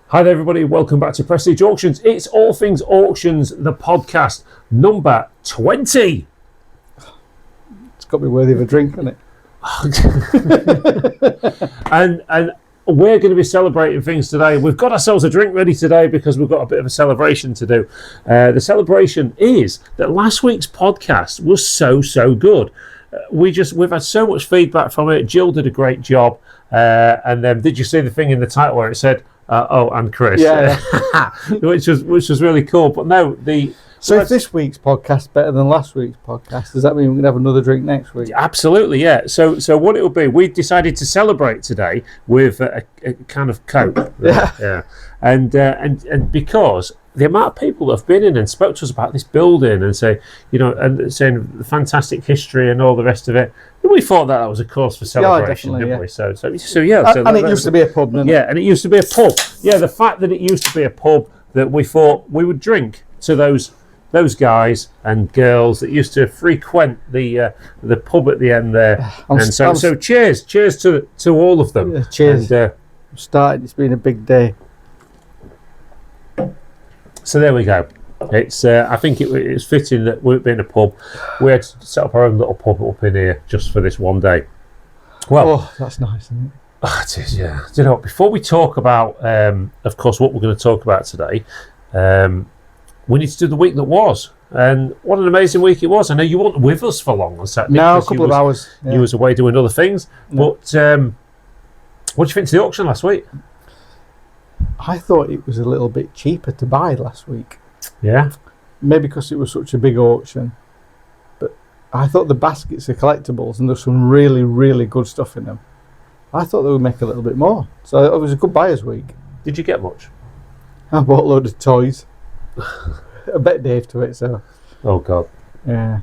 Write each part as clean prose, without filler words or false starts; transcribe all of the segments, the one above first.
Hi there, everybody. Welcome back to Prestige Auctions. It's All Things Auctions, the podcast, number 20. It's got to be worthy of a drink, hasn't it? and we're going to be celebrating things today. We've got ourselves a drink ready today because we've got a bit of a celebration to do. The celebration is that last week's podcast was so good. We've had so much feedback from it. Jill did a great job. And then, did you see the thing in the title where it said, and Chris? Yeah. which was really cool. But no, if this week's podcast is better than last week's podcast, does that mean we can have another drink next week? Absolutely, yeah. So what it will be, we decided to celebrate today with a kind of Coke. Yeah. And because the amount of people that have been in and spoke to us about this building and saying the fantastic history and all the rest of it, we thought that was a cause for celebration, didn't we? So yeah. And it used to be a pub, didn't it? Yeah, and it used to be a pub. Yeah, the fact that it used to be a pub that we thought we would drink to those guys and girls that used to frequent the pub at the end there. So cheers to all of them. Yeah, cheers. And, it's been a big day. So there we go. It's I think it's fitting that we've been a pub. We had to set up our own little pub up in here just for this one day. Well, that's nice, isn't it? Oh, it is, yeah. Do you know what? Before we talk about, of course, what we're going to talk about today, we need to do the week that was. And what an amazing week it was. I know you weren't with us for long on Saturday. No, a couple of hours. Yeah. You was away doing other things. No. But what did you think of the auction last week? I thought it was a little bit cheaper to buy last week. Yeah? Maybe because it was such a big auction. But I thought the baskets of collectibles, and there's some really, really good stuff in them. I thought they would make a little bit more. So it was a good buyer's week. Did you get much? I bought a load of toys. I bet Dave to it, so. Oh, God. Yeah.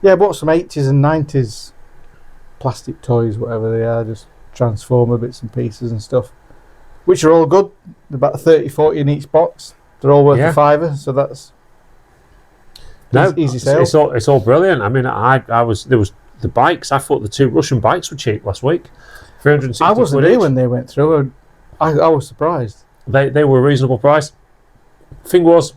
Yeah, I bought some 80s and 90s plastic toys, whatever they are, just Transformer bits and pieces and stuff. Which are all good. They're about 30-40 in each box. They're all worth a fiver, so that's easy sale. It's all brilliant. I mean, there was the bikes. I thought the two Russian bikes were cheap last week. 360 I wasn't here when they went through. I was surprised. They were a reasonable price. Thing was,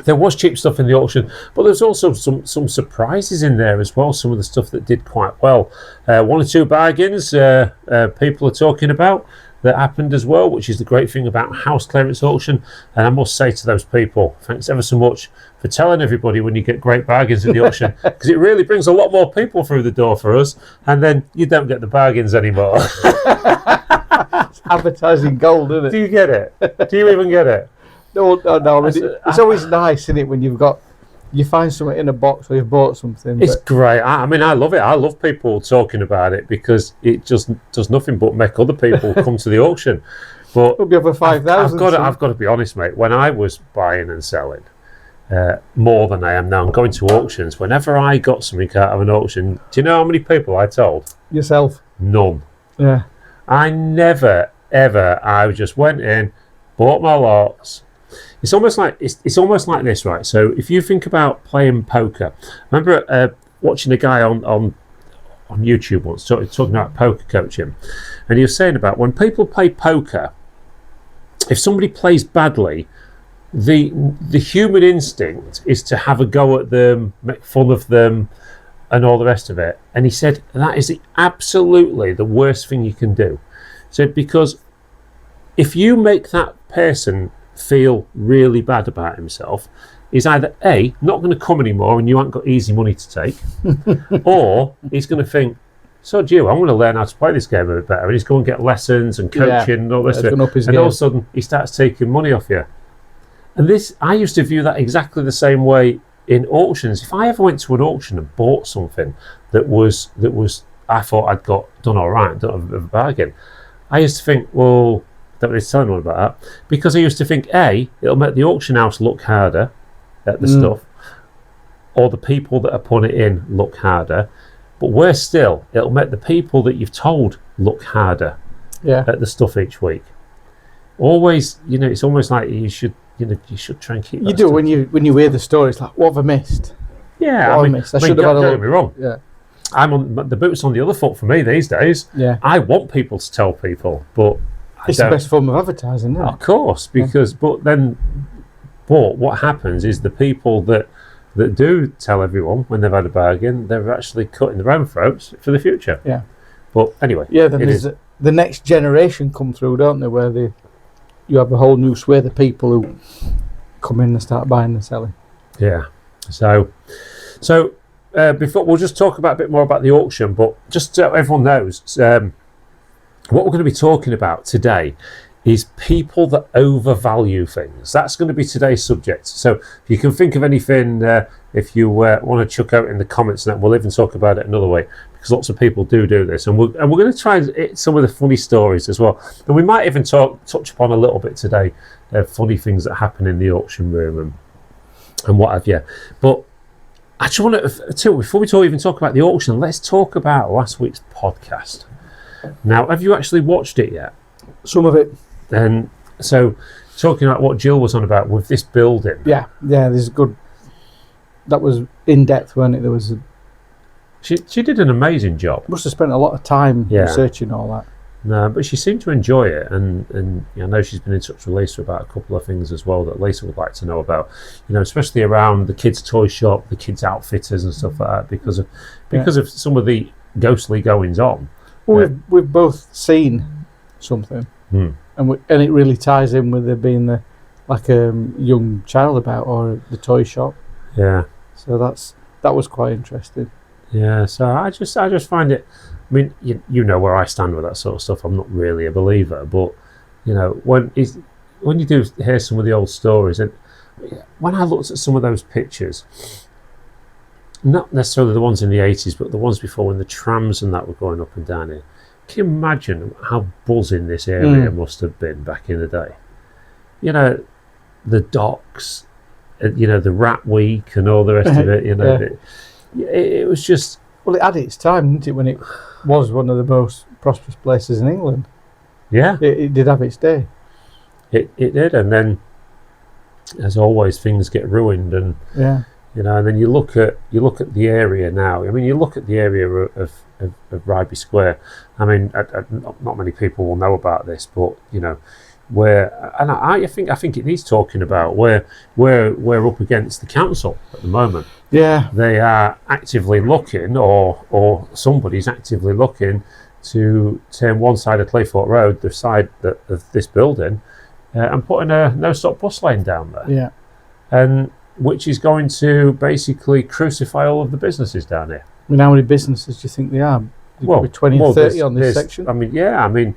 there was cheap stuff in the auction, but there's also some surprises in there as well. Some of the stuff that did quite well. One or two bargains people are talking about that happened as well, which is the great thing about house clearance auction. And I must say to those people, thanks ever so much for telling everybody when you get great bargains at the auction, because it really brings a lot more people through the door for us, and then you don't get the bargains anymore. It's advertising gold, isn't it? Do you get it? Do you even get it? No. I mean, it's always nice, isn't it, when you find something in a box or you've bought something. It's great. I mean, I love it. I love people talking about it because it just does nothing but make other people come to the auction. But it'll be over 5,000. I've got to be honest, mate. When I was buying and selling more than I am now, and going to auctions, whenever I got something out of an auction, do you know how many people I told? Yourself? None. Yeah. I never, ever. I just went in, bought my lots. It's almost like this, right? So if you think about playing poker, I remember watching a guy on YouTube once talking about poker coaching, and he was saying about when people play poker, if somebody plays badly, the human instinct is to have a go at them, make fun of them, and all the rest of it. And he said that is absolutely the worst thing you can do. So because if you make that person feel really bad about himself, is either A, not going to come anymore and you haven't got easy money to take, or he's going to think, so do you, I'm going to learn how to play this game a bit better, and he's going to get lessons and coaching and all this stuff, and all of a sudden he starts taking money off you. And this, I used to view that exactly the same way in auctions. If I ever went to an auction and bought something that was I thought I'd got done all right, done a bit of a bargain, I used to think, well, don't really tell anyone about that, because I used to think, A, it'll make the auction house look harder at the stuff, or the people that are putting it in look harder, but worse still, it'll make the people that you've told look harder at the stuff each week. Always, it's almost like you should try and keep. You do when you hear the story. It's like, what have I missed? Yeah, I missed. I should have had a look. Don't get me wrong. Yeah, I'm on the boot's on the other foot for me these days. Yeah, I want people to tell people, but It's the best form of advertising, isn't it? Of course, because but what happens is the people that do tell everyone when they've had a bargain, they're actually cutting their own throats for the future. Yeah. But anyway, yeah. Then there's the next generation come through, don't they? Where you have a whole new swathe of people who come in and start buying and selling. Yeah. So before we'll just talk about a bit more about the auction, but just so everyone knows, what we're going to be talking about today is people that overvalue things. That's going to be today's subject. So if you can think of anything, if you want to chuck out in the comments, and we'll even talk about it another way, because lots of people do this, and we're going to try and hit some of the funny stories as well, and we might even touch upon a little bit today, funny things that happen in the auction room and what have you. But I just want to, before we even talk about the auction, let's talk about last week's podcast. Now, have you actually watched it yet? Some of it. And so, talking about what Jill was on about with this building. Yeah, there's good. That was in depth, wasn't it? There was. She did an amazing job. Must have spent a lot of time researching all that. No, but she seemed to enjoy it, and I know she's been in touch with Lisa about a couple of things as well that Lisa would like to know about. Especially around the kids' toy shop, the kids' outfitters, and stuff like that, because of some of the ghostly goings on. Well, we've both seen something, and it really ties in with there being a young child about, or the toy shop. Yeah. So that was quite interesting. Yeah. So I just find it. I mean, you know where I stand with that sort of stuff. I'm not really a believer, but when you do hear some of the old stories, and when I looked at some of those pictures, not necessarily the ones in the 80s, but the ones before, when the trams and that were going up and down here. Can you imagine how buzzing this area must have been back in the day? The docks, the Rat Week and all the rest of it. It was just. Well, it had its time, didn't it, when it was one of the most prosperous places in England. Yeah, it did have its day. It did, and then, as always, things get ruined, and and then you look at the area now. I mean, you look at the area of Rygby Square. I mean, not many people will know about this, but where, and I think it needs talking about, where we're up against the council at the moment. Yeah, they are actively looking, or somebody's actively looking to turn one side of Claythorpe Road, the side of this building, and putting a no-stop bus lane down there. Yeah, and which is going to basically crucify all of the businesses down here. I mean, how many businesses do you think there are? Well, 20 and 30 on this section. I mean,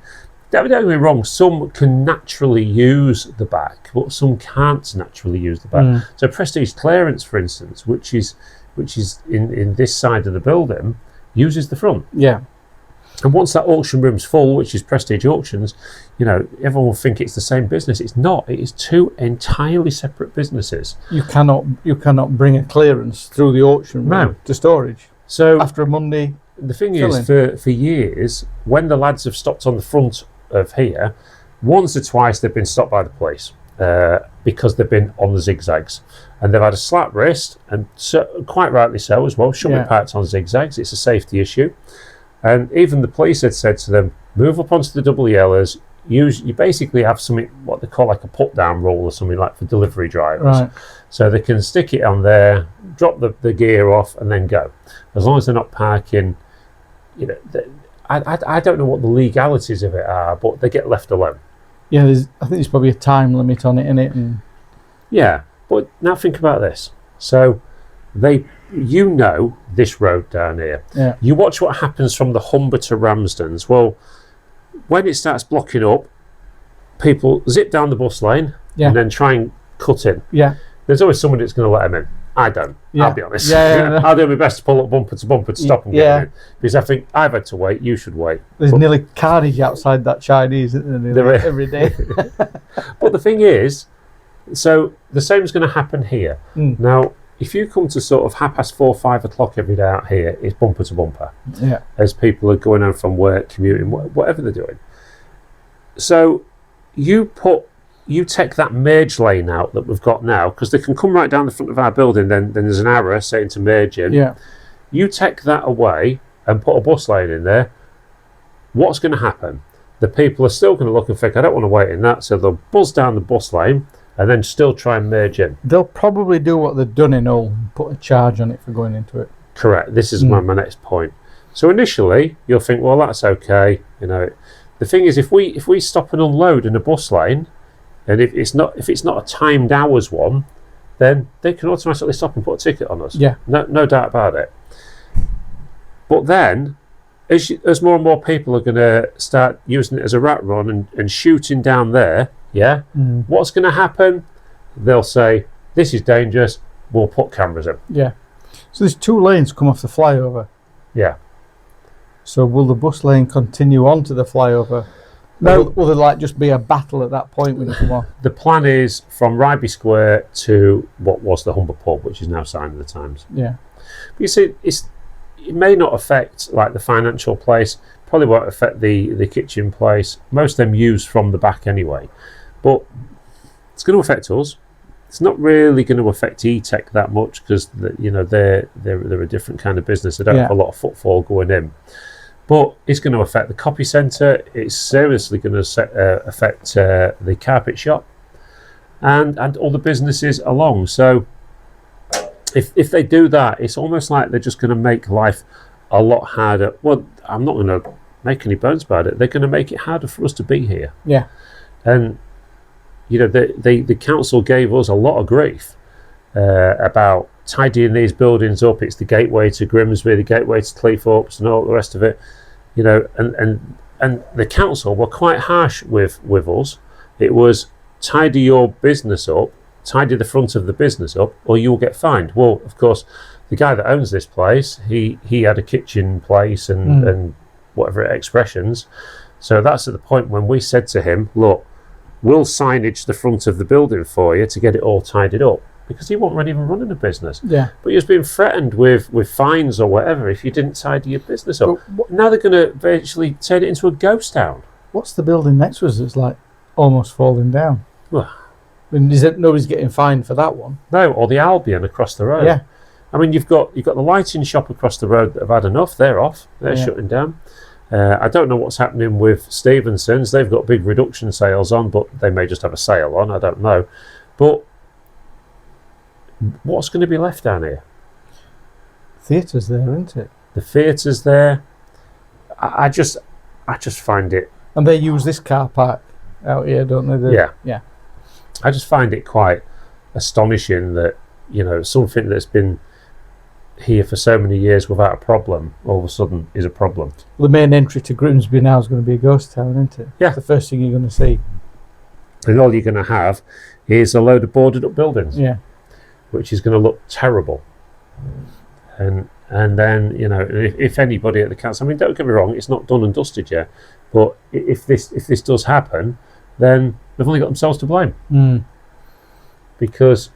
don't get me wrong, some can naturally use the back, but some can't naturally use the back. So Prestige Clearance, for instance, which is in this side of the building, uses the front. Yeah. And once that auction room's full, which is Prestige Auctions, everyone will think it's the same business. It's not. It is two entirely separate businesses. You cannot bring a clearance through the auction room to storage. So after a Monday, the thing is, for years, when the lads have stopped on the front of here, once or twice they've been stopped by the police because they've been on the zigzags, and they've had a slap wrist, and quite rightly so as well. Shouldn't be parked on zigzags. It's a safety issue. And even the police had said to them, move up onto the double yellows. You basically have something, what they call like a put-down rule or something, like for delivery drivers. Right. So they can stick it on there, drop the gear off, and then go. As long as they're not parking, I don't know what the legalities of it are, but they get left alone. Yeah, I think there's probably a time limit on it, innit? And yeah, but now think about this. So this road down here. Yeah. You watch what happens from the Humber to Ramsden's. Well, when it starts blocking up, people zip down the bus lane and then try and cut in. Yeah. There's always somebody that's going to let them in. I don't. I'll be honest. I'll do my best to pull up bumper to bumper to stop them getting in. Because I think I've had to wait, you should wait. There's nearly carnage outside that Chinese, isn't there, every day. But the thing is, so the same is going to happen here. Now, if you come to sort of 4:30, 5 o'clock every day out here, it's bumper to bumper. Yeah. As people are going home from work, commuting, whatever they're doing. So you take that merge lane out that we've got now, because they can come right down the front of our building, then there's an arrow saying to merge in. Yeah. You take that away and put a bus lane in there, what's going to happen? the people are still going to look and think, I don't want to wait in that, so they'll buzz down the bus lane and then still try and merge in. They'll probably do what they've done in Hull and put a charge on it for going into it. Correct. This is my next point. So initially, you'll think, well, that's okay. You know, the thing is, if we stop and unload in a bus lane, and if it's not a timed hours one, then they can automatically stop and put a ticket on us. Yeah. No doubt about it. But then, as more and more people are going to start using it as a rat run and shooting down there, what's going to happen? They'll say, this is dangerous, we'll put cameras in. Yeah. So there's 2 lanes come off the flyover. Yeah. So will the bus lane continue on to the flyover? No. Will there like just be a battle at that point when you come off? The plan is from Ryby Square to what was the Humber pub, which is now Sign of the Times. Yeah. But you see, it may not affect like the financial place, probably won't affect the kitchen place. Most of them use from the back anyway. But it's going to affect us. It's not really going to affect E-Tech that much because they're a different kind of business. They don't have a lot of footfall going in. But it's going to affect the copy centre. It's seriously going to affect the carpet shop and all the businesses along. So if they do that, it's almost like they're just going to make life a lot harder. Well, I'm not going to make any bones about it. They're going to make it harder for us to be here. Yeah. And the council gave us a lot of grief about tidying these buildings up. It's the gateway to Grimsby, the gateway to Cleethorpes, and all the rest of it. And the council were quite harsh with us. It was tidy your business up, tidy the front of the business up, or you'll get fined. Well, of course, the guy that owns this place, he had a kitchen place and whatever expressions. So that's at the point when we said to him, look, we'll signage the front of the building for you to get it all tidied up, because he wasn't even running a business. Yeah. But he was being threatened with fines or whatever if you didn't tidy your business up. Now they're going to eventually turn it into a ghost town. What's the building next to us that's like almost falling down? Well, I mean, nobody's getting fined for that one. No, or the Albion across the road. Yeah. I mean, you've got the lighting shop across the road that have had enough. They're off. They're shutting down. I don't know what's happening with Stevenson's. They've got big reduction sales on, but they may just have a sale on. I don't know. But what's going to be left down here? Theatre's there, isn't it? The theatre's there. I just find it. And they use this car park out here, don't they? Yeah. I just find it quite astonishing that something that's been here for so many years without a problem all of a sudden is a problem. Well, the main entry to Grimsby now is going to be a ghost town, isn't it? Yeah. It's the first thing you're going to see. And all you're going to have is a load of boarded up buildings. Yeah. Which is going to look terrible. And then if anybody at the council, I mean, don't get me wrong, it's not done and dusted yet, but if this does happen, then they've only got themselves to blame. Because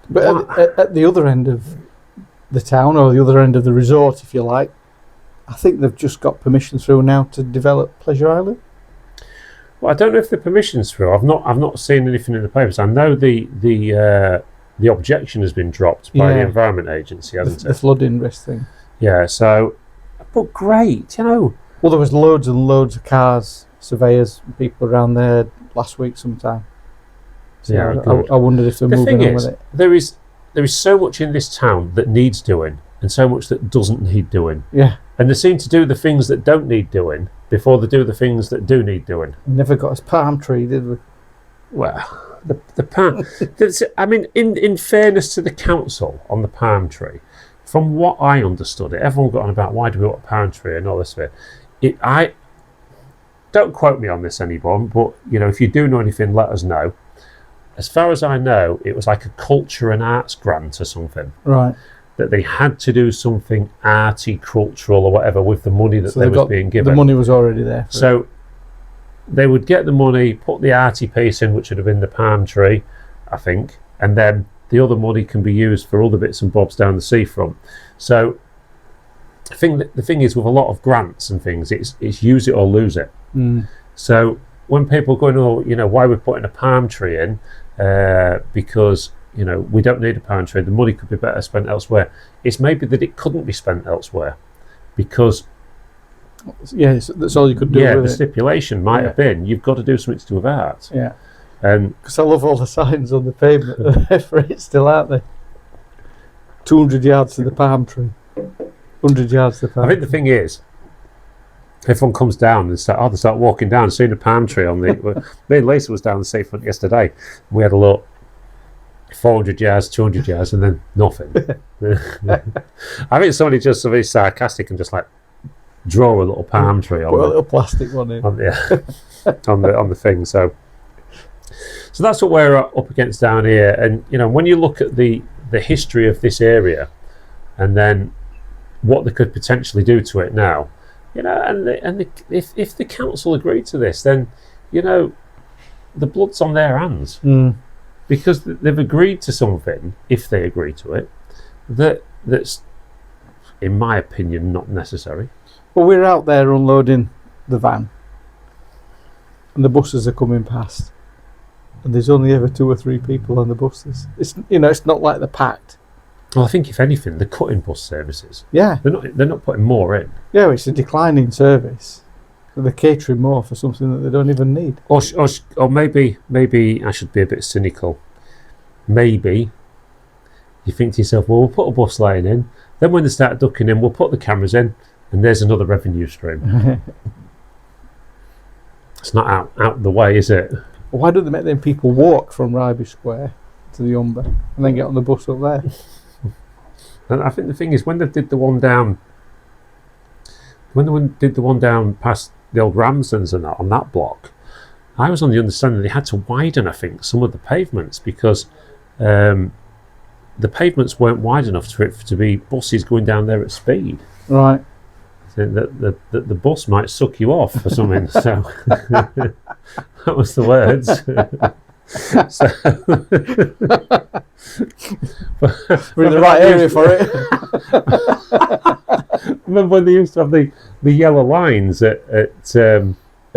but at the other end of the town, or the other end of the resort, if you like, I think they've just got permission through now to develop Pleasure Island. Well, I don't know if the permission's through. I've not seen anything in the papers. I know the objection has been dropped by the Environment Agency, hasn't it? The flooding risk thing. Yeah. So, but great, Well, there was loads and loads of cars, surveyors, and people around there last week sometime. So I wondered if they're moving on with it. There is so much in this town that needs doing, and so much that doesn't need doing. Yeah. And they seem to do the things that don't need doing before they do the things that do need doing. We never got a palm tree, did we? Well, the palm. I mean, in fairness to the council on the palm tree, from what I understood, everyone got on about why do we want a palm tree and all this of it. I don't quote me on this anyone, but if you do know anything, let us know. As far as I know, it was like a culture and arts grant or something. Right. That they had to do something arty, cultural, or whatever with the money that they was being given. The money was already there. So they would get the money, put the arty piece in, which would have been the palm tree, I think, and then the other money can be used for other bits and bobs down the seafront. So the thing is with a lot of grants and things, it's use it or lose it. So when people go, why we're putting a palm tree in, because we don't need a palm tree, the money could be better spent elsewhere. It's maybe that it couldn't be spent elsewhere because Yeah, that's all you could do Yeah, with the it. stipulation might have been you've got to do something to do with art. Yeah. And Because I love all the signs on the pavement for it still, aren't they? 200 yards to the palm tree. 100 yards to the palm I think the thing is, everyone comes down and they start walking down, seeing a palm tree on the. Me and Lisa was down the seafront yesterday. We had a look, 400 yards, 200 yards, and then nothing. I think somebody just so very sarcastic and just like draw a little palm tree Put a little plastic one in. on the thing. So that's what we're up against down here. And when you look at the history of this area, and then what they could potentially do to it now, if the council agreed to this, then the blood's on their hands, because they've agreed to something. If they agree to it, that's, in my opinion, not necessary. Well, we're out there unloading the van, and the buses are coming past, and there's only ever 2 or 3 people on the buses. It's not like they're packed. Well, I think if anything, they're cutting bus services. Yeah, They're not putting more in. yeah, it's a declining service. They're catering more for something that they don't even need. Or maybe I should be a bit cynical. Maybe you think to yourself, well, we'll put a bus lane in, then when they start ducking in, we'll put the cameras in, and there's another revenue stream. It's not out the way, is it? Why don't they make them people walk from Ryby Square to the Humber and then get on the bus up there? And I think the thing is, when they did the one down past the old Ramsons and that on that block, I was on the understanding they had to widen, I think, some of the pavements, because the pavements weren't wide enough for it to be buses going down there at speed. Right. That the bus might suck you off or something. So that was the words. We're in the right area for it. Remember when they used to have the yellow lines at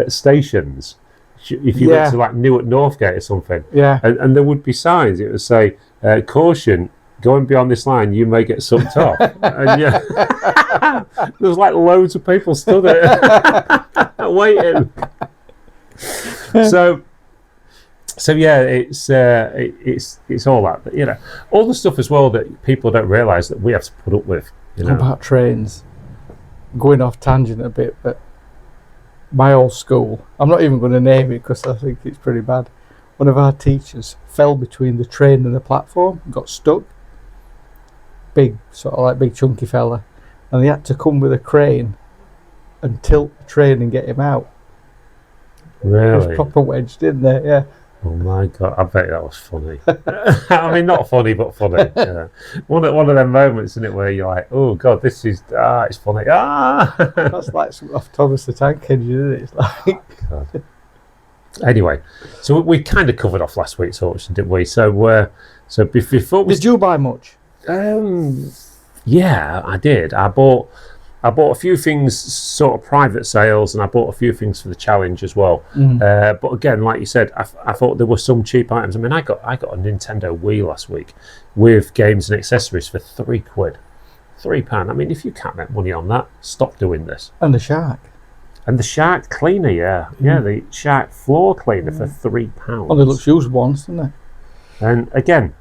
stations? If you went to like Newark Northgate or something, and there would be signs. It would say, "Caution, going beyond this line, you may get sucked off." And there was like loads of people stood there waiting. So yeah, it's all that. All the stuff as well that people don't realise that we have to put up with. About trains, going off tangent a bit, but my old school, I'm not even going to name it because I think it's pretty bad. One of our teachers fell between the train and the platform, got stuck. Big chunky fella, and they had to come with a crane and tilt the train and get him out. Really? He was proper wedged in there, yeah. Oh my God, I bet that was funny. I mean, not funny, but funny. Yeah. One of them moments, isn't it, where you're like, oh God, this is, it's funny. That's like something off Thomas the Tank Engine, isn't it? It's like... God. Anyway, so we kind of covered off last week's auction, didn't we? So before we... Did you buy much? Yeah, I did. I bought a few things, sort of private sales, and I bought a few things for the challenge as well. But again, like you said, I thought there were some cheap items. I mean, I got a Nintendo Wii last week with games and accessories for £3. £3. I mean, if you can't make money on that, stop doing this. And the Shark. And the Shark cleaner, yeah, the Shark floor cleaner for £3. Oh, they look used once, doesn't they? And again,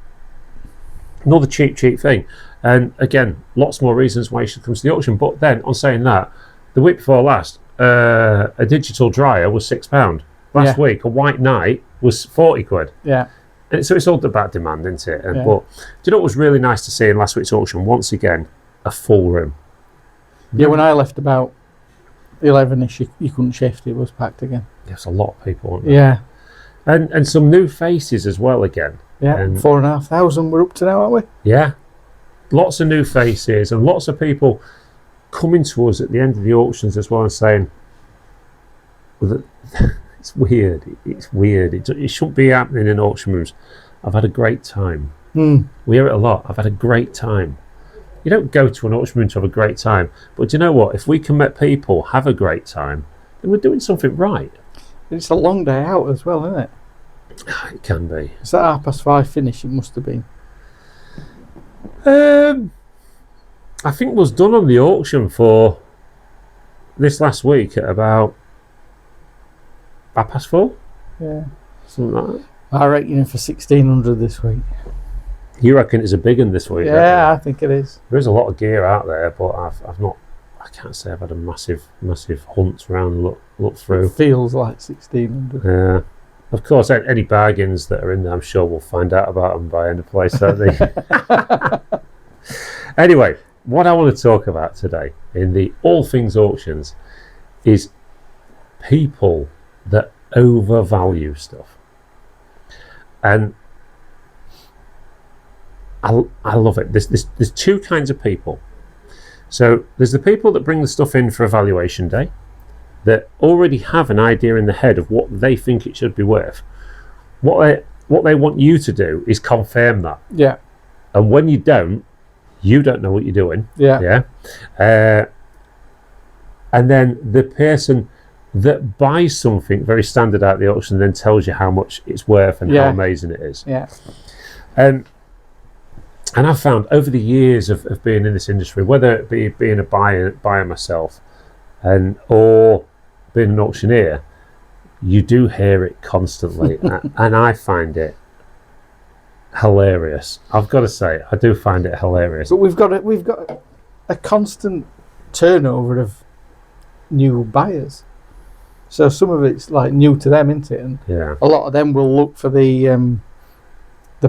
another cheap thing. And again, lots more reasons why you should come to the auction. But then, on saying that, the week before last, a digital dryer was £6. Last week, a White Knight was £40. Yeah. And so it's all about demand, isn't it? Yeah. But do you know what was really nice to see in last week's auction? Once again, a full room. Yeah, when I left about 11ish, you couldn't shift. It was packed again. There's a lot of people, weren't there? Yeah. And some new faces as well again. Yeah, and 4,500 we're up to now, aren't we? Yeah. Lots of new faces and lots of people coming to us at the end of the auctions as well and saying, well, it's weird. It's weird. It shouldn't be happening in auction rooms. I've had a great time. We hear it a lot. I've had a great time. You don't go to an auction room to have a great time. But do you know what? If we can make people have a great time, then we're doing something right. It's a long day out as well, isn't it? It can be. It's at 5:30 finish, it must have been. I think was done on the auction for this last week at about 4:30. Yeah. Something like that. I reckon you're in for 1,600 this week. You reckon it's a big one this week? Yeah, I think it is. There is a lot of gear out there, but I've not. I can't say I've had a massive hunt around, look through. It feels like 1,600. Yeah. Of course, any bargains that are in there, I'm sure we'll find out about them by end of play, certainly. Anyway, what I want to talk about today in the All Things Auctions is people that overvalue stuff. And I love it. There's two kinds of people. So there's the people that bring the stuff in for evaluation day, that already have an idea in the head of what they think it should be worth. What they want you to do is confirm that. Yeah. And when you don't know what you're doing. Yeah. Yeah. And then the person that buys something very standard at the auction then tells you how much it's worth and how amazing it is. Yeah. And I've found over the years of being in this industry, whether it be being a buyer myself or being an auctioneer, you do hear it constantly. And I find it hilarious. I've got to say, I do find it hilarious. But we've got a constant turnover of new buyers. So some of it's like new to them, isn't it? And a lot of them will look for the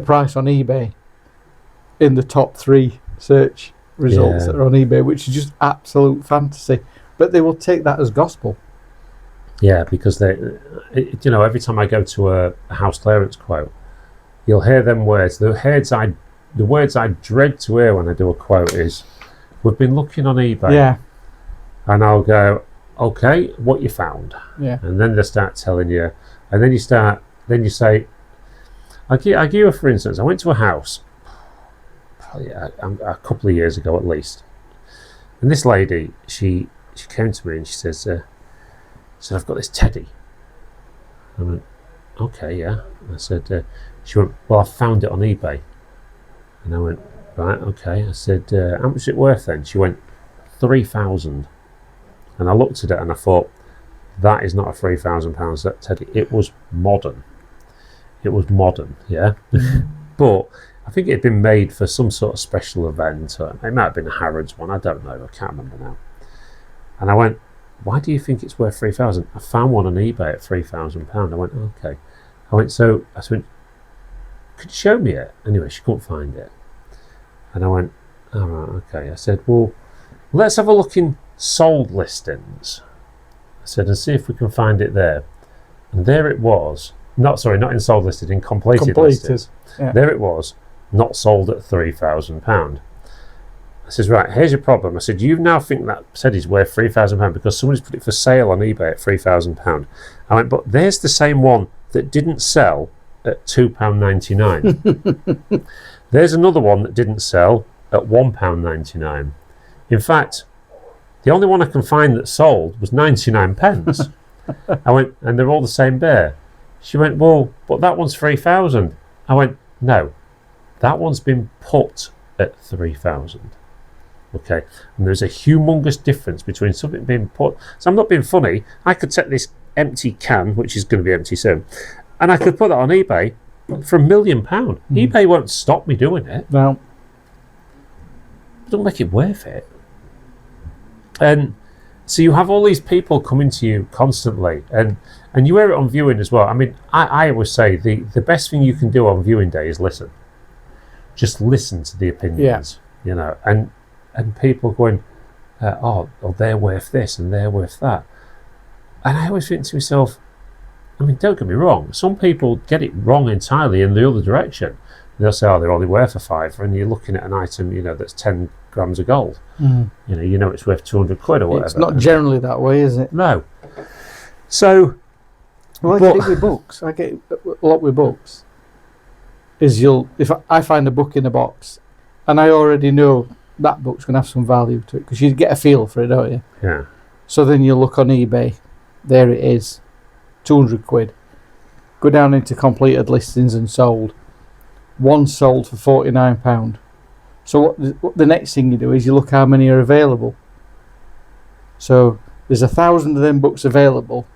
price on eBay in the top 3 search results that are on eBay, which is just absolute fantasy. But they will take that as gospel. Yeah, because every time I go to a house clearance quote, you'll hear them words. The words I dread to hear when I do a quote is, "We've been looking on eBay." Yeah. And I'll go, "Okay, what you found?" Yeah. And then they start telling you, and then you say, I'll give you for instance. I went to a house probably a couple of years ago at least, and this lady, she came to me and she says, "I've got this teddy." I went, "Okay, yeah." I said, she went, "Well, I found it on eBay." And I went, "Right, okay." I said, "How much is it worth then?" She went, 3,000. And I looked at it and I thought, that is not a £3,000 that teddy. It was modern. Yeah. But I think it had been made for some sort of special event. Or it might have been a Harrods one. I don't know. I can't remember now. And I went, "Why do you think it's worth 3,000? I found one on eBay at £3,000. I went, "Okay." I went, "Could you show me it?" Anyway, she couldn't find it. And I went, "All right, okay." I said, "Well, let's have a look in sold listings." I said, "And see if we can find it there." And there it was. Not in sold listed, in completed listings. Yeah. There it was, not sold at £3,000. I says, "Right, here's your problem." I said, "You now think that teddy's worth £3,000 because somebody's put it for sale on eBay at £3,000. I went, "But there's the same one that didn't sell at £2.99. There's another one that didn't sell at £1.99. In fact, the only one I can find that sold was 99 pence. I went, "And they're all the same bear." She went, "Well, but that one's 3,000. I went, "No, that one's been put at 3,000. Okay, and there's a humongous difference between something being put. So I'm not being funny. I could take this empty can, which is going to be empty soon, and I could put that on eBay for £1 million. eBay won't stop me doing it. No. It doesn't make it worth it. And so you have all these people coming to you constantly, and you hear it on viewing as well. I mean, I always say the best thing you can do on viewing day is listen. Just listen to the opinions, and people going, oh, they're worth this and they're worth that. And I always think to myself, I mean, don't get me wrong, some people get it wrong entirely in the other direction. They'll say, oh, they're only worth a fiver, and you're looking at an item, that's 10 grams of gold. It's worth 200 quid or whatever. It's not generally that way, is it? No. So, I get it with books. I get a lot with books. If I find a book in a box, and I already know that book's going to have some value to it, because you get a feel for it, don't you? Yeah. So then you look on eBay, there it is, 200 quid. Go down into completed listings and sold. One sold for £49. So what the next thing you do is you look how many are available. So there's 1,000 of them books available,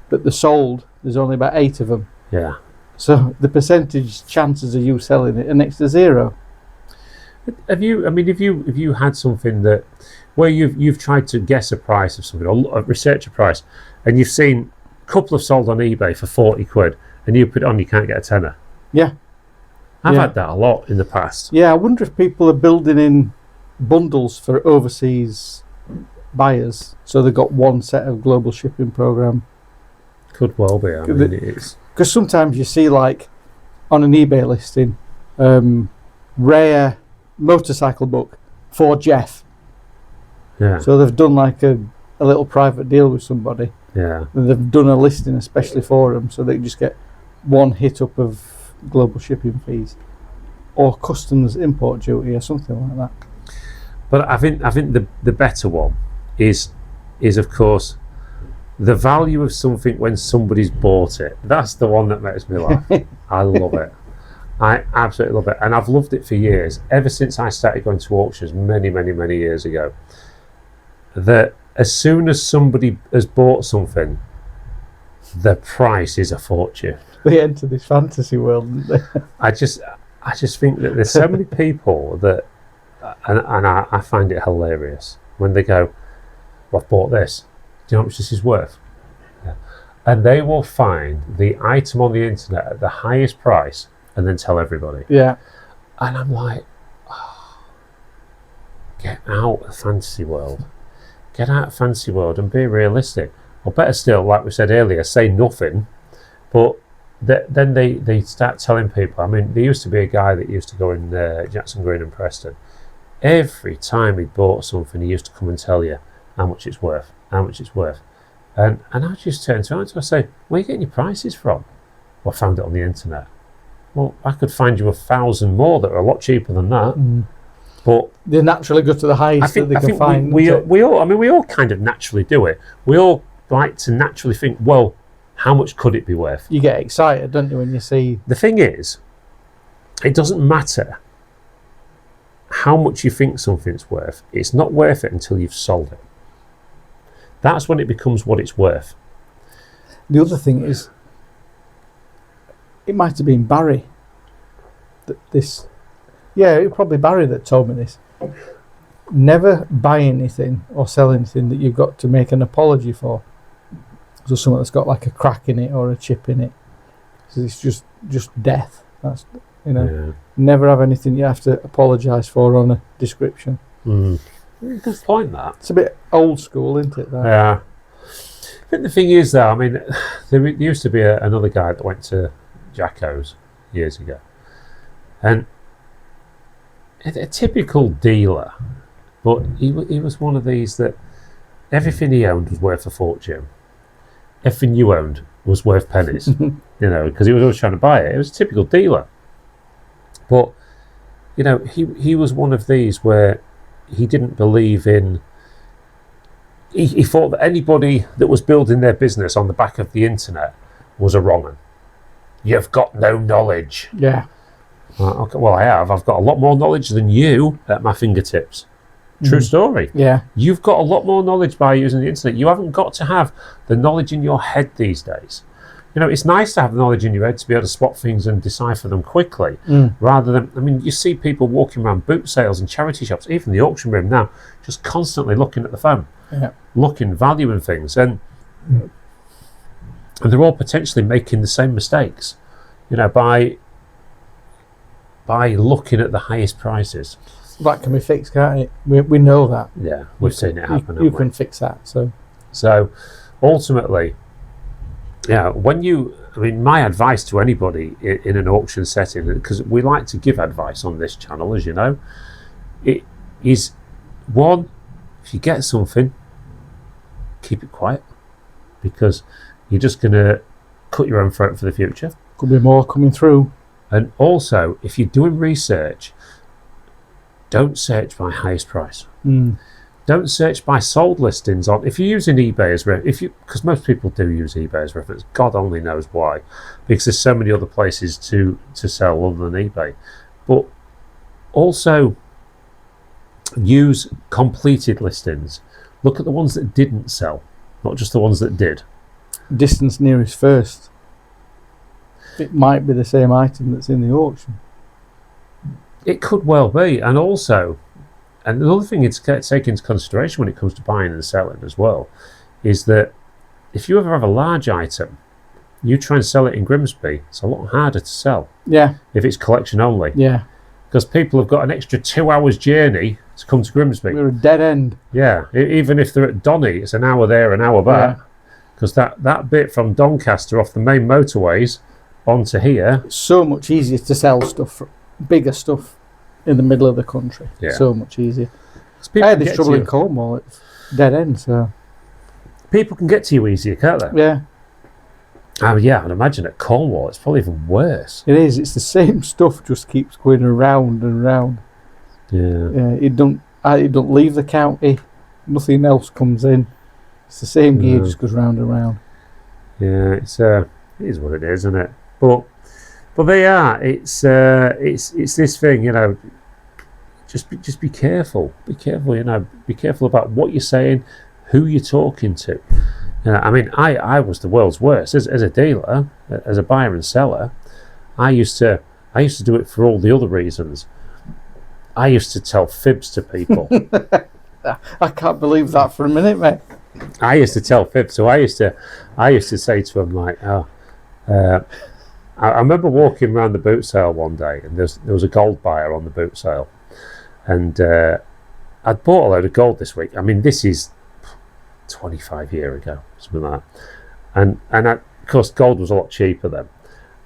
but they're sold. There's only about 8 of them. Yeah. So the percentage chances of you selling it are next to zero. Have you had something that where you've tried to guess a price of something or research a price, and you've seen a couple have sold on eBay for 40 quid, and you put it on, you can't get a tenner? Yeah. I've had that a lot in the past. Yeah, I wonder if people are building in bundles for overseas buyers, so they've got one set of global shipping program. Could well be. I mean, it's because sometimes you see, like, on an eBay listing, rare motorcycle book for Jeff. Yeah. So they've done like a little private deal with somebody. Yeah. And they've done a listing especially for them, so they just get one hit up of global shipping fees, or customs import duty, or something like that. But I think the better one is of course the value of something when somebody's bought it. That's the one that makes me laugh. I love it. I absolutely love it, and I've loved it for years. Ever since I started going to auctions many years ago. That as soon as somebody has bought something, the price is a fortune. They enter this fantasy world, don't they? I just think that there's so many people that, and I find it hilarious when they go, well, I've bought this. Do you know how much this is worth? Yeah. And they will find the item on the internet at the highest price and then tell everybody. Yeah. And I'm like, oh, get out of the fantasy world. Get out of fantasy world and be realistic. Or better still, like we said earlier, say nothing. But then they start telling people. I mean, there used to be a guy that used to go in Jackson Green and Preston. Every time he bought something, he used to come and tell you how much it's worth, how much it's worth. And I just turn to him and I say, where are you getting your prices from? Well, I found it on the internet. Well, I could find you 1,000 more that are a lot cheaper than that. Mm. But they naturally go to the highest that they can find. We all kind of naturally do it. We all like to naturally think, well, how much could it be worth? You get excited, don't you, when you see... The thing is, it doesn't matter how much you think something's worth. It's not worth it until you've sold it. That's when it becomes what it's worth. The other thing is, it might have been Barry that this... Yeah, it was probably Barry that told me this. Never buy anything or sell anything that you've got to make an apology for. So something that's got like a crack in it or a chip in it. So it's just death. That's, you know, Yeah. Never have anything you have to apologise for on a description. Mm. Good point, that. It's a bit old school, isn't it? That? Yeah. I think the thing is, though, I mean, there used to be another guy that went to Jacko's years ago. And a typical dealer, but he was one of these that everything he owned was worth a fortune. Everything you owned was worth pennies, you know, because he was always trying to buy it. It was a typical dealer. But, you know, he was one of these where he didn't believe in... He thought that anybody that was building their business on the back of the internet was a wrong one. You've got no knowledge. Yeah. Okay, well, I have. I've got a lot more knowledge than you at my fingertips. True story. Yeah. You've got a lot more knowledge by using the internet. You haven't got to have the knowledge in your head these days. You know, it's nice to have the knowledge in your head to be able to spot things and decipher them quickly, rather than, I mean, you see people walking around boot sales and charity shops, even the auction room now, just constantly looking at the phone, looking, valuing things, and they're all potentially making the same mistakes, you know, by looking at the highest prices. That can be fixed, can't it? We know that. Yeah, we've seen it happen. You can fix that. So ultimately, yeah, I mean, my advice to anybody in an auction setting, because we like to give advice on this channel, as you know, it is, one, if you get something, keep it quiet, because you're just going to cut your own throat for the future. Could be more coming through. And also, if you're doing research, don't search by highest price. Don't search by sold listings on. If you're using eBay as because most people do use eBay as reference. God only knows why, because there's so many other places to sell other than eBay. But also use completed listings Look at the ones that didn't sell, not just the ones that did. Distance nearest first. It might be the same item that's in the auction. It could well be, and also, and another thing to take into consideration when it comes to buying and selling as well, is that if you ever have a large item, you try and sell it in Grimsby, it's a lot harder to sell. Yeah. If it's collection only. Yeah. Because people have got an extra 2 hours journey to come to Grimsby. We're a dead end. Yeah. Even if they're at Donny, it's an hour there, an hour back. Because that bit from Doncaster off the main motorways onto here. It's so much easier to sell stuff, bigger stuff, in the middle of the country. Yeah. So much easier. I had this trouble in Cornwall. It's dead end, so. People can get to you easier, can't they? Yeah. Oh yeah, I'd imagine at Cornwall it's probably even worse. It is. It's the same stuff, just keeps going around and round. Yeah. It don't leave the county. Nothing else comes in. It's the same gear, just goes round and round. Yeah, it is what it is, isn't it? But they are. It's this thing, you know. Just be careful. Be careful, you know. Be careful about what you're saying, who you're talking to. You know, I mean, I was the world's worst as a dealer, as a buyer and seller. I used to do it for all the other reasons. I used to tell fibs to people. I can't believe that for a minute, mate. I used to tell fibs, so I used to say to them like, I remember walking around the boot sale one day, and there was a gold buyer on the boot sale, and I'd bought a load of gold this week. I mean, this is 25 years ago, something like that, and of course gold was a lot cheaper then,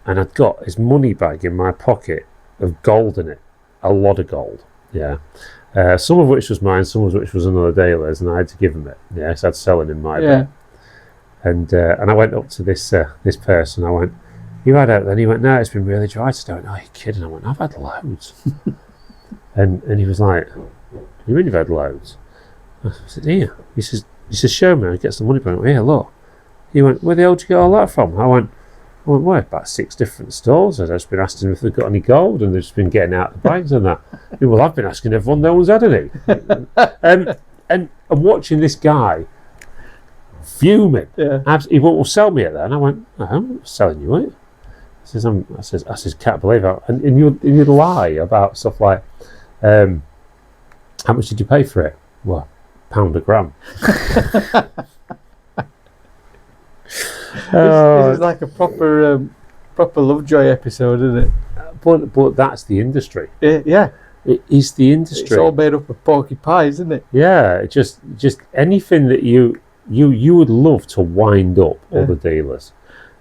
and I'd got his money bag in my pocket of gold in it, a lot of gold, some of which was mine, some of which was another dealer's, and I had to give him it, so I'd sell it in my bag. And I went up to this person, I went, "You had it?" Then he went, "No, it's been really dry today." I went, "Oh, you're kidding." I went, "I've had loads." and he was like, "You mean you've had loads?" I said, "Here." He says, "Show me." I get some money back. I went, "Here, look." He went, "Where the hell did you get all that from?" I went, "Well, about 6 different stores. I've just been asking if they've got any gold, and they've just been getting out the bags and that." He went, "Well, I've been asking everyone, no one's had any." and I'm watching this guy fuming. He went, "Well, sell me it then." I went, "No, I'm not selling you it." I says, "Can't believe it." And you'd lie about stuff like, "How much did you pay for it?" "Well, £1 a gram." This is like a proper Lovejoy episode, isn't it? But that's the industry. Yeah. It is the industry. It's all made up of porky pies, isn't it? Yeah, just anything that you would love to wind up other dealers.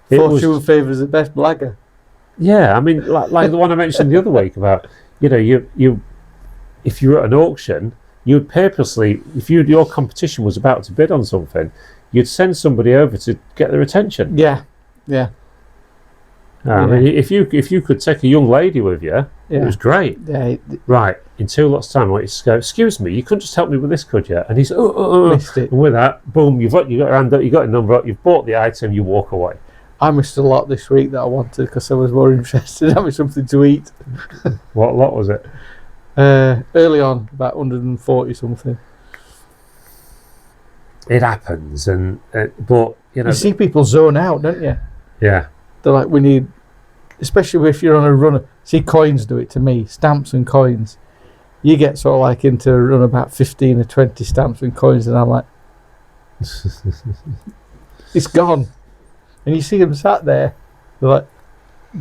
Fortune favours the best blagger. Yeah, I mean, like the one I mentioned the other week about, you if you're at an auction, you'd purposely, if your competition was about to bid on something, you'd send somebody over to get their attention. Yeah. I mean, if you could take a young lady with you, it was great. Yeah. Right, in 2 lots' time, I want you to go, "Excuse me, you couldn't just help me with this, could you?" And he's, Missed it. And with that, boom, you got your hand up, you got a number up, you've bought the item, you walk away. I missed a lot this week that I wanted because I was more interested in having something to eat. What lot was it? Early on, about 140 something. It happens, but you see people zone out, don't you? Yeah. They're like, we need, especially if you're on a run. See, coins do it to me, stamps and coins. You get sort of like into a run about 15 or 20 stamps and coins, and I'm like, it's gone. And you see them sat there, they're like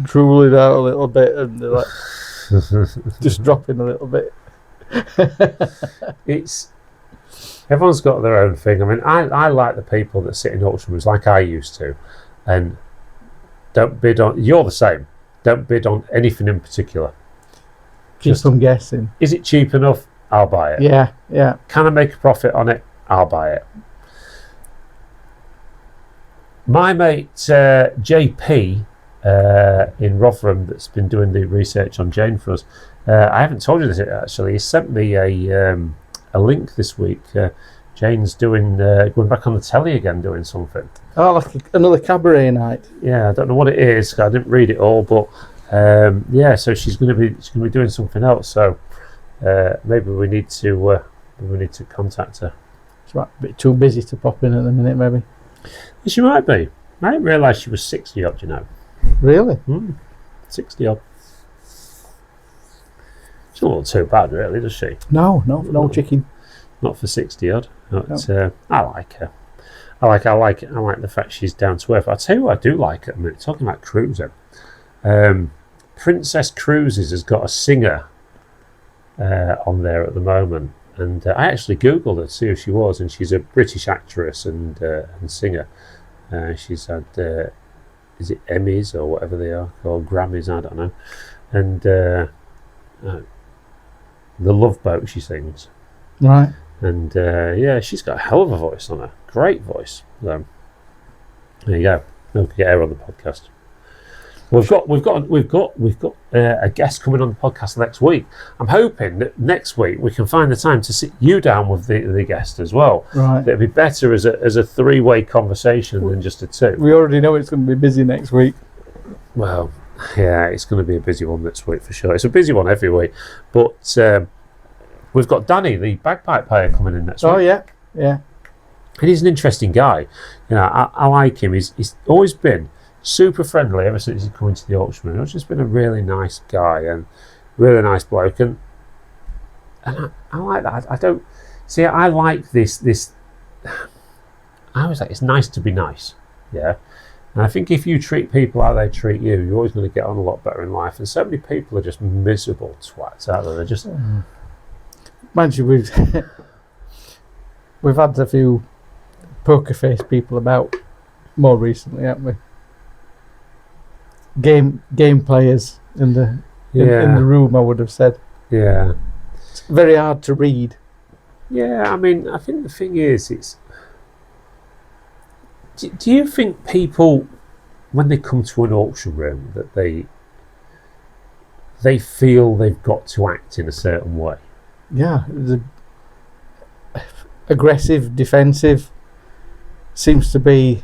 drooling out a little bit, and they're like just dropping a little bit. Everyone's got their own thing. I mean, I like the people that sit in auction rooms like I used to, and don't bid on. You're the same. Don't bid on anything in particular. Keep them guessing. Is it cheap enough? I'll buy it. Yeah. Can I make a profit on it? I'll buy it. My mate JP in Rotherham, that's been doing the research on Jane for us. I haven't told you this actually. He sent me a link this week. Jane's going back on the telly again, doing something. Oh, like another cabaret night. Yeah, I don't know what it is. I didn't read it all, but so she's going to be doing something else. So maybe we need to contact her. She's a bit too busy to pop in at the minute, maybe. She might be. I didn't realise she was 60 odd, you know. Really? 60 odd. She doesn't look too bad, really, does she? No chicken. Not for 60 odd. But, I like her. I like the fact she's down to earth. I'll tell you what I do like at the minute. Talking about cruising. Princess Cruises has got a singer on there at the moment. And I actually Googled her to see who she was, and she's a British actress and singer. She's had, is it Emmys or whatever they are, or Grammys, I don't know. And The Love Boat she sings. Right. And she's got a hell of a voice on her. Great voice. So, there you go. We'll get her on the podcast. We've got a guest coming on the podcast next week. I'm hoping that next week we can find the time to sit you down with the guest as well. Right. It'd be better as a three-way conversation than just a two. We already know it's going to be busy next week. Well, yeah, it's going to be a busy one next week for sure. It's a busy one every week, but we've got Danny, the bagpipe player, coming in next week. Oh yeah. And he's an interesting guy. You know, I like him. He's always been super friendly ever since he's come into the auction room. He's just been a really nice guy and really nice bloke, and I like that. I don't see. I like this. I always like it's nice to be nice, yeah. And I think if you treat people how they treat you, you're always going to get on a lot better in life. And so many people are just miserable twats out there. They're just. Mind you, we've had a few poker face people about more recently, haven't we? Game players in the room, I would have said. Yeah. It's very hard to read. Yeah, I mean, I think the thing is, it's. Do you think people, when they come to an auction room, that they feel they've got to act in a certain way? Yeah, aggressive, defensive. Seems to be,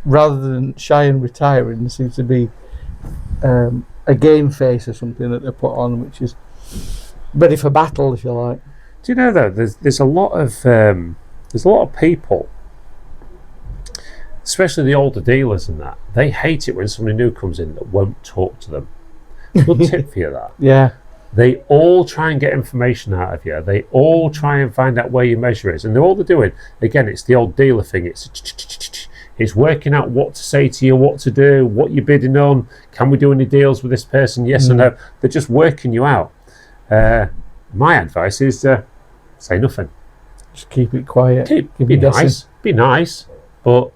rather than shy and retiring, there seems to be a game face or something that they put on, which is ready for battle, if you like. Do you know though? There's a lot of people, especially the older dealers and that, they hate it when somebody new comes in that won't talk to them. Good tip for you that. Yeah. They all try and get information out of you. They all try and find out where your measure is. And all they're doing, again, it's the old dealer thing. It's working out what to say to you, what to do, what you're bidding on. Can we do any deals with this person? Yes or no. They're just working you out. My advice is say nothing. Just keep it quiet. Be nice. Be nice. But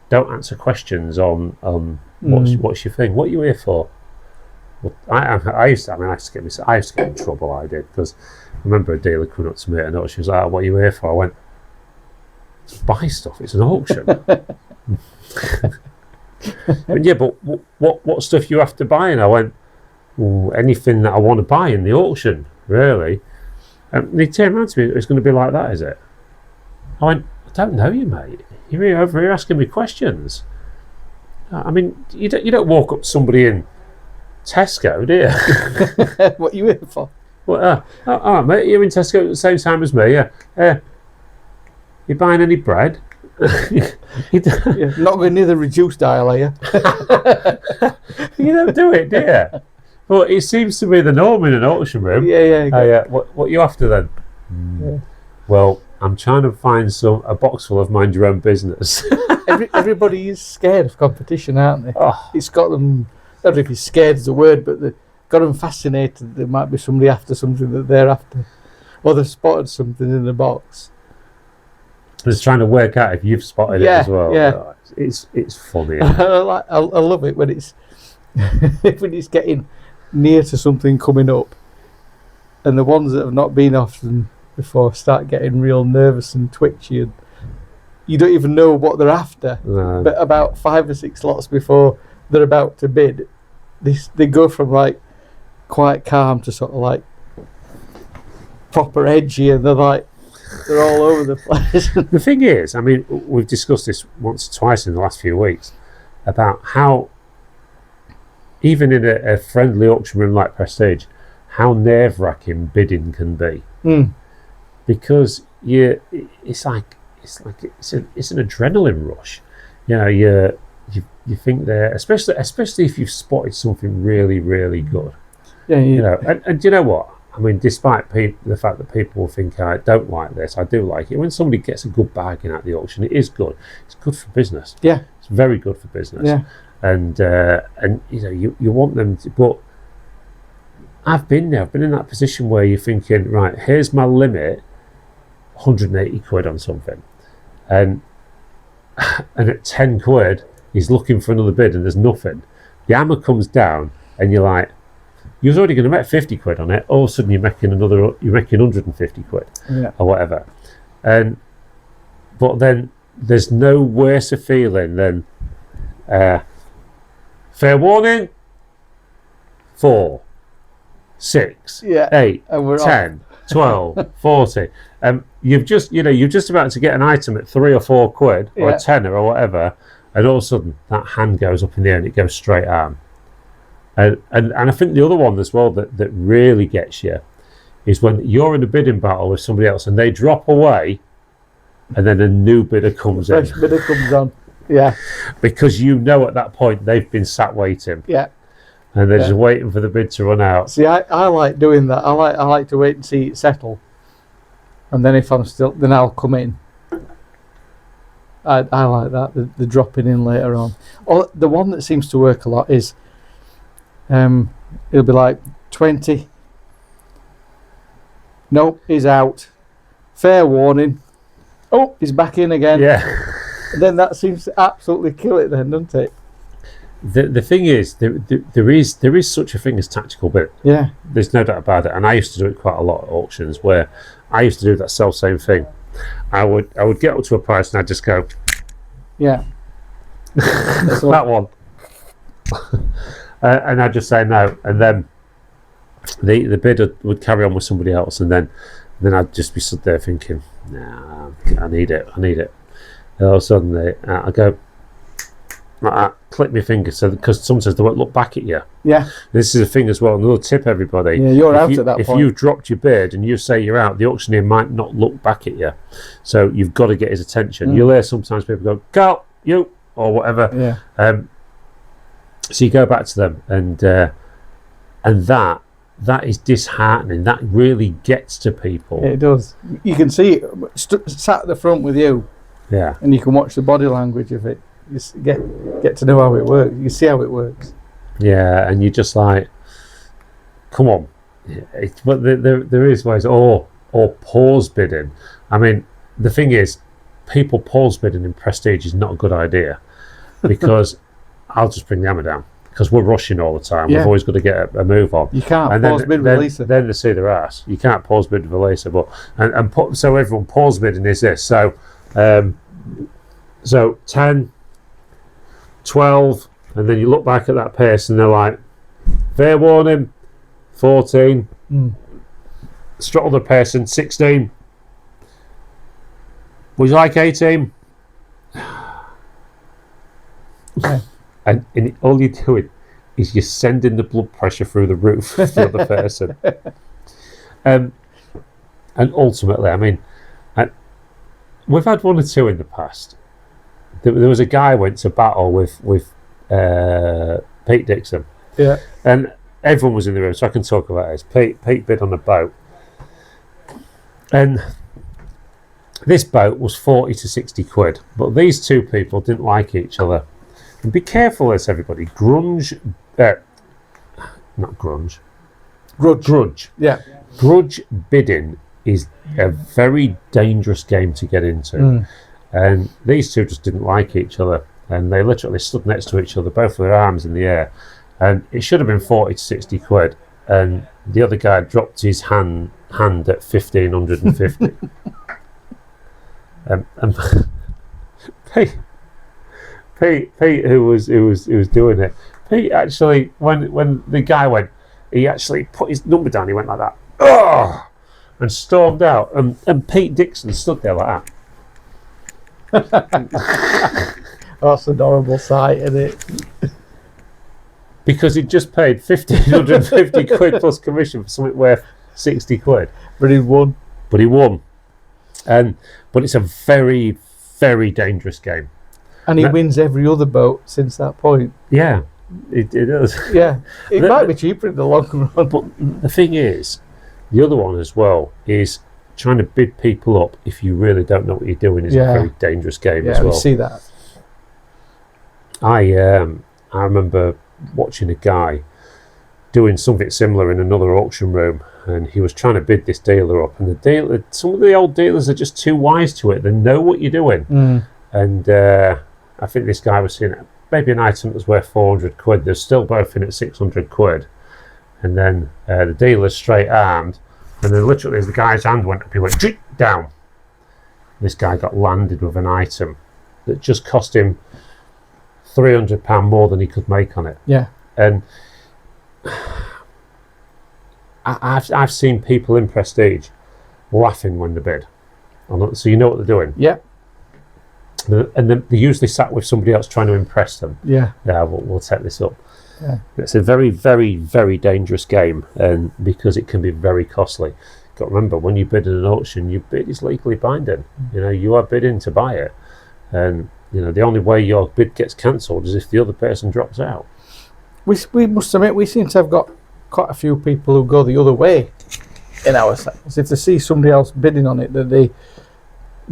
don't answer questions on what's your thing. What are you here for? Well, I used to get in trouble. I did, because I remember a dealer coming up to me and she was like, "What are you here for?" I went, "To buy stuff. It's an auction." And yeah, but what stuff you have to buy? And I went, "Well, anything that I want to buy in the auction, really." And they turned around to me. It's going to be like that, is it? I went, "I don't know you, mate. You're over here asking me questions. I mean, you don't walk up to somebody in Tesco, do you?" What are you here for? Well, all right, mate, you're in Tesco at the same time as me, yeah. You buying any bread? Yeah, not going near the reduced aisle, are you? You don't do it, do you? Well, it seems to be the norm in an auction room. Yeah. What are you after then? Yeah. Well, I'm trying to find a box full of mind your own business. Everybody is scared of competition, aren't they? Oh. It's got them. I don't know if he's scared is a word, but they've got them fascinated. There might be somebody after something that they're after, or they've spotted something in the box. Just trying to work out if you've spotted it as well. Yeah, it's funny. I love it when it's when it's getting near to something coming up, and the ones that have not been often before start getting real nervous and twitchy, and you don't even know what they're after. No. But about 5 or 6 lots before they're about to bid, they go from like quite calm to sort of like proper edgy, and they're all over the place. The thing is, I mean, we've discussed this once or twice in the last few weeks about how even in a friendly auction room like Prestige, how nerve-wracking bidding can be. Because it's like it's like it's an adrenaline rush. You know, you think there, especially if you've spotted something really, really good. Yeah, You know, and you know what? I mean, despite the fact that people will think I don't like this, I do like it. When somebody gets a good bargain at the auction, it is good. It's good for business. Yeah, it's very good for business. Yeah, and you know, you want them to, but I've been there. I've been in that position where you're thinking, right, here's my limit, 180 quid on something, and at 10 quid, he's looking for another bid, and there's nothing. The hammer comes down, and you're like, you was already going to make 50 quid on it. All of a sudden, you're making 150 quid, or whatever. But then there's no worse a feeling than fair warning. 4, 6, 8, 10, 12, 40. You're just about to get an item at 3 or 4 quid, or a tenner or whatever, and all of a sudden that hand goes up in the air and it goes straight arm. And I think the other one as well that really gets you is when you're in a bidding battle with somebody else and they drop away, and then a new bidder comes in. Fresh bidder comes on. Yeah. Because you know at that point they've been sat waiting. Yeah. And they're just waiting for the bid to run out. See, I like doing that. I like to wait and see it settle, and then if I'm still, then I'll come in. I like that, the dropping in later on. Or the one that seems to work a lot is, it'll be like 20. Nope, he's out. Fair warning. Oh, he's back in again. Yeah. And then that seems to absolutely kill it then, doesn't it? The thing is, there is such a thing as tactical bid. Yeah. There's no doubt about it. And I used to do it quite a lot at auctions, where I used to do that same thing. I would get up to a price and I'd just go, yeah, that one. And I'd just say no. And then the bidder would carry on with somebody else, and then I'd just be stood there thinking, nah, I need it. And all of a sudden I go, like that, click my finger, so because sometimes they won't look back at you. Yeah. This is a thing as well. Another tip, everybody. Yeah, you're out at that point. If you've dropped your bid and you say you're out, the auctioneer might not look back at you. So you've got to get his attention. You'll hear sometimes people go, Carl, you, or whatever. Yeah. So you go back to them, and that is disheartening. That really gets to people. It does. You can see it sat at the front with you. Yeah. And you can watch the body language of it. You get to know how it works. You see how it works. Yeah, and you're just like, come on. But there is ways, or pause bidding. I mean, the thing is, people pause bidding in prestige is not a good idea, because I'll just bring the hammer down, because we're rushing all the time. We've always got to get a move on. You can't pause bid releaser. Then they see their ass. You can't pause bid releaser, but so everyone pause bidding is this. So 10, 12, and then you look back at that pace and they're like, fair warning, 14, struttle the person, 16, would you like 18? And all you're doing is you're sending the blood pressure through the roof for the other person. And ultimately, I mean, we've had one or two in the past. There was a guy went to battle with Pete Dixon. Yeah. And everyone was in the room, so I can talk about this. Pete bid on a boat. And this boat was 40 to 60 quid. But these two people didn't like each other. And be careful this, everybody. Grudge. Yeah. Grudge bidding is a very dangerous game to get into. And these two just didn't like each other, and they literally stood next to each other, both with their arms in the air, and it should have been 40 to 60 quid, and the other guy dropped his hand at 1,550. And Pete, who was doing it, Pete actually, when the guy went, he actually put his number down. He went like that, oh, and stormed out, and Pete Dixon stood there like that. That's an horrible sight, isn't it? Because he'd just paid 1,550 quid plus commission for something worth 60 quid. But he won. But it's a very, very dangerous game. And he wins every other boat since that point. Yeah, it does. Yeah, it might be cheaper in the long run. But the thing is, the other one as well is trying to bid people up if you really don't know what you're doing is a very dangerous game as well. Yeah, we see that. I remember watching a guy doing something similar in another auction room, and he was trying to bid this dealer up, and some of the old dealers are just too wise to it. They know what you're doing. And I think this guy was seeing maybe an item that was worth 400 quid. They're still both in at 600 quid. And then the dealer's straight armed, and then literally as the guy's hand went up, he went down. This guy got landed with an item that just cost him £300 more than he could make on it. Yeah. And I've seen people in Prestige laughing when they bid. So you know what they're doing. Yeah. And then they usually sat with somebody else trying to impress them. Yeah. Yeah, we'll set this up. Yeah. It's a very, very, very dangerous game, and because it can be very costly. Got to remember, when you bid in an auction, your bid is legally binding. You know, you are bidding to buy it, and you know the only way your bid gets cancelled is if the other person drops out. We must admit we seem to have got quite a few people who go the other way in our sales. If they see somebody else bidding on it that they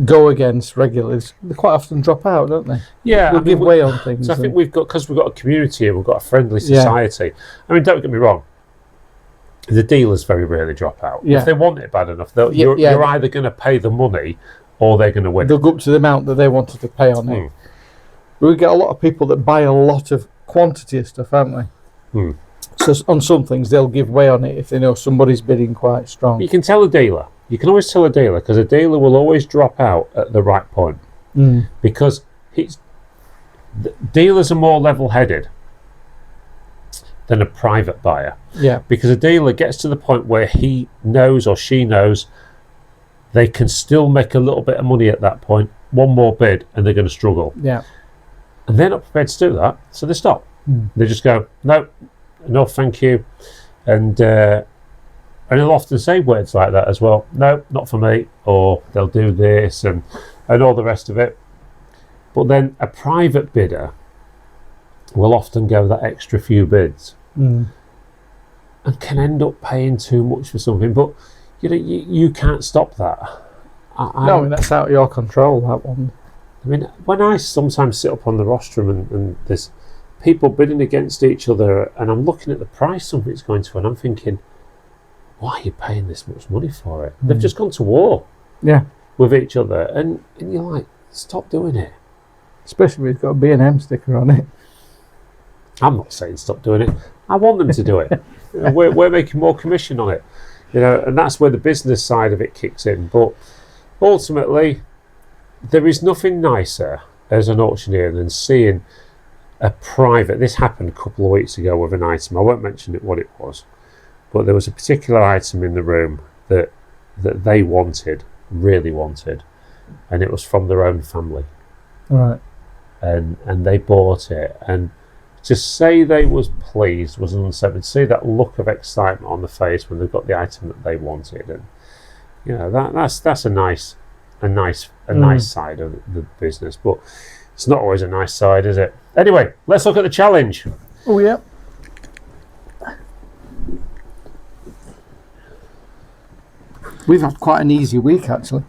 go against regularly, they quite often drop out, don't they? Yeah, they'll give way on things. So I think because we've got a community here, we've got a friendly society. I mean, don't get me wrong, the dealers very rarely drop out. Yeah. If they want it bad enough, you're either going to pay the money or they're going to win. They'll go up to the amount that they wanted to pay on it. But we get a lot of people that buy a lot of quantity of stuff, haven't we? So on some things they'll give way on it if they know somebody's bidding quite strong. You can tell a dealer. You can always tell a dealer, because a dealer will always drop out at the right point. Because dealers are more level-headed than a private buyer. Yeah. Because a dealer gets to the point where he knows or she knows they can still make a little bit of money at that point. One more bid and they're going to struggle. Yeah. And they're not prepared to do that, so they stop. They just go, no, thank you. And they'll often say words like that as well. No, not for me. Or they'll do this and all the rest of it. But then a private bidder will often go that extra few bids and can end up paying too much for something. But you know, you can't stop that. No, that's out of your control, that one. I mean, when I sometimes sit up on the rostrum and there's people bidding against each other, and I'm looking at the price something's going to, and I'm thinking, why are you paying this much money for it? They've just gone to war with each other, and you're like, stop doing it. Especially if it's got a B&M sticker on it. I'm not saying stop doing it. I want them to do it. You know, we're making more commission on it, you know, and that's where the business side of it kicks in. But ultimately, there is nothing nicer as an auctioneer than seeing a private. This happened a couple of weeks ago with an item. I won't mention what it was, but there was a particular item in the room that they really wanted, and it was from their own family. Right. And they bought it, and to say they was pleased was an understatement. To see that look of excitement on the face when they got the item that they wanted, and you know that's a nice side of the business, but it's not always a nice side, is it? Anyway, let's look at the challenge. Oh yeah. We've had quite an easy week actually.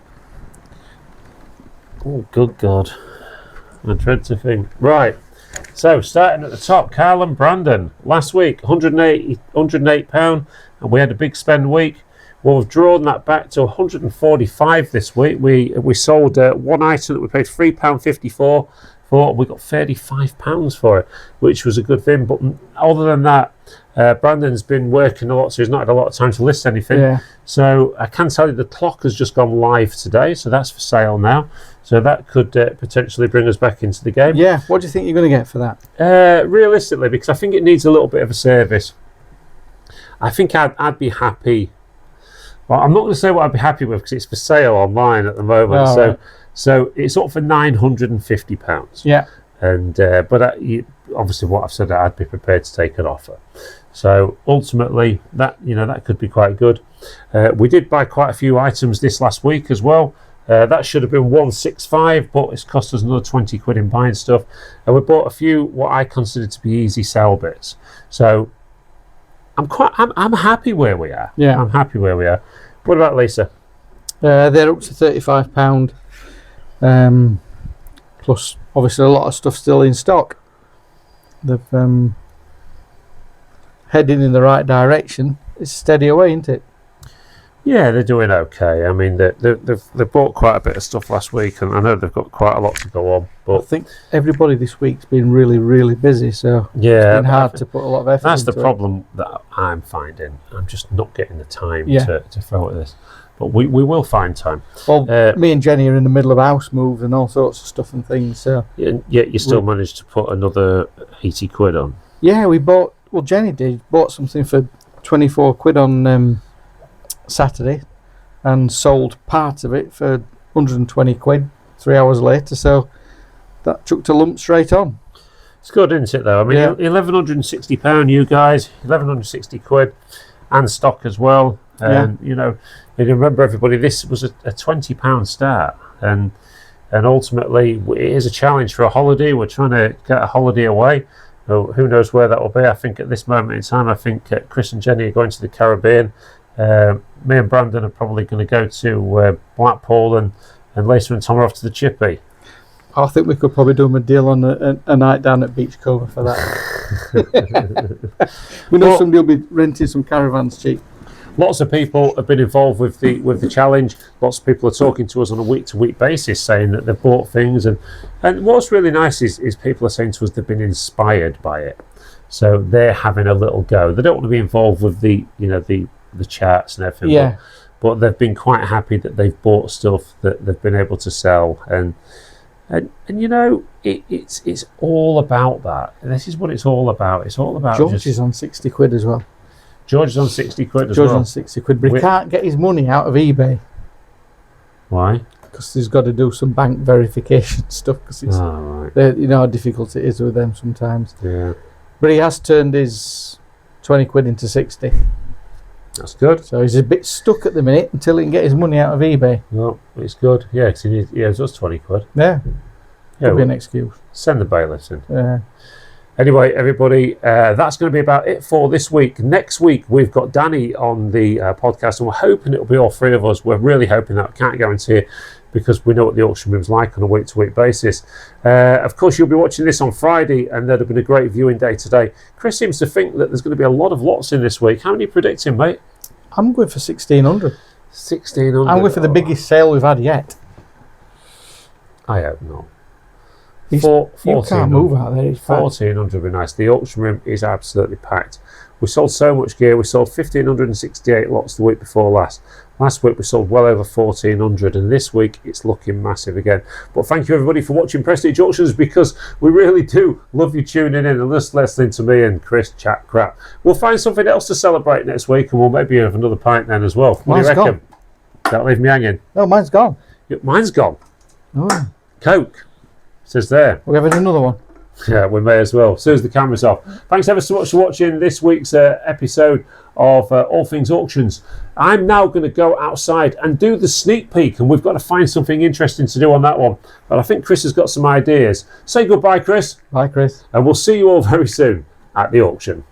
Oh, good God. I dread to think. Right. So, starting at the top, Carl and Brandon. Last week, £108, and we had a big spend week. Well, we've drawn that back to £145 this week. We sold one item that we paid £3.54 for. We got £35 for it, which was a good thing. But other than that, Brandon's been working a lot, so he's not had a lot of time to list anything. Yeah. So I can tell you the clock has just gone live today, so that's for sale now. So that could potentially bring us back into the game. Yeah. What do you think you're going to get for that? Realistically, because I think it needs a little bit of a service. I think I'd be happy. Well, I'm not going to say what I'd be happy with because it's for sale online at the moment. Right. So it's up for £950. Yeah. And but obviously, what I've said, I'd be prepared to take an offer. So ultimately, that could be quite good. We did buy quite a few items this last week as well. That should have been 165, but it's cost us another 20 quid in buying stuff. And we bought a few what I consider to be easy sell bits. So I'm happy where we are. Yeah. I'm happy where we are. What about Lisa? They're up to £35. Plus, obviously, a lot of stuff still in stock. They've heading in the right direction. It's steady away, isn't it? Yeah, they're doing okay. I mean, they've bought quite a bit of stuff last week, and I know they've got quite a lot to go on. I But think everybody this week's been really, really busy, so yeah, it's been hard to put a lot of effort that's the into it. problem that I'm finding. I'm just not getting the time Yeah. to throw at this. But we will find time. Well, Uh, me and Jenny are in the middle of house moves and all sorts of stuff and things, so Yet you still managed to put another 80 quid on. yeah, we bought. Well, Jenny bought something for 24 quid on Saturday, and sold part of it for 120 quid 3 hours later. So that chucked a lump straight on. It's good, isn't it, though? I mean, Yeah. £1,160, you guys, 1,160 quid, and stock as well. And, you know, and remember, everybody, this was a £20 start. And ultimately, it is a challenge for a holiday. We're trying to get a holiday away. Who knows where that will be. I think at this moment in time, I think Chris and Jenny are going to the Caribbean. Me and Brandon are probably going to go to Blackpool, and Lisa and Tom are off to the Chippy. I think we could probably do them a deal on a night down at Beachcomber for that. We know somebody will be renting some caravans cheap. Lots of people have been involved with the challenge. Lots of people are talking to us on a week-to-week basis, saying that they've bought things, and what's really nice is people are saying to us they've been inspired by it, so they're having a little go. They don't want to be involved with the charts and everything, Yeah. but they've been quite happy that they've bought stuff that they've been able to sell, and you know, it's all about that. This is what it's all about. It's all about George is on 60 quid as well. George is on 60 quid as George well. on 60 quid, but he can't get his money out of eBay Why? because he's got to do some bank verification stuff. Because it's right. you know how difficult it is with them sometimes. Yeah, But he has turned his 20 quid into 60. that's good. So he's a bit stuck at the minute until he can get his money out of eBay. Well, it's good. Yeah, because he owes us 20 quid. Yeah, Yeah, could be an excuse. send the bailiffs in. Yeah. Anyway, everybody, that's going to be about it for this week. Next week, we've got Danny on the podcast, and we're hoping it'll be all three of us. We're really hoping that. I can't guarantee it because we know what the auction room's like on a week-to-week basis. Of course, you'll be watching this on Friday, and there'd have been a great viewing day today. Chris seems to think that there's going to be a lot of lots in this week. How many are you predicting, mate? I'm going for 1,600. 1,600. I'm going for the biggest sale we've had yet. I hope not. You can't move out there. It's packed. 1,400 would be nice. The auction room is absolutely packed. We sold so much gear. We sold 1,568 lots the week before last. Last week we sold well over 1,400, and this week it's looking massive again. But thank you everybody for watching Prestige Auctions, because we really do love you tuning in and just listening to me and Chris chat crap. We'll find something else to celebrate next week, and we'll maybe have another pint then as well. What do you reckon? Don't leave me hanging. No, mine's gone. Mine's gone. Oh, Coke. Says there. we're having another one. Yeah, we may as well. As soon as the camera's off. Thanks ever so much for watching this week's episode of All Things Auctions. I'm now going to go outside and do the sneak peek, and we've got to find something interesting to do on that one. But I think Chris has got some ideas. Say goodbye, Chris. Bye, Chris. And we'll see you all very soon at the auction.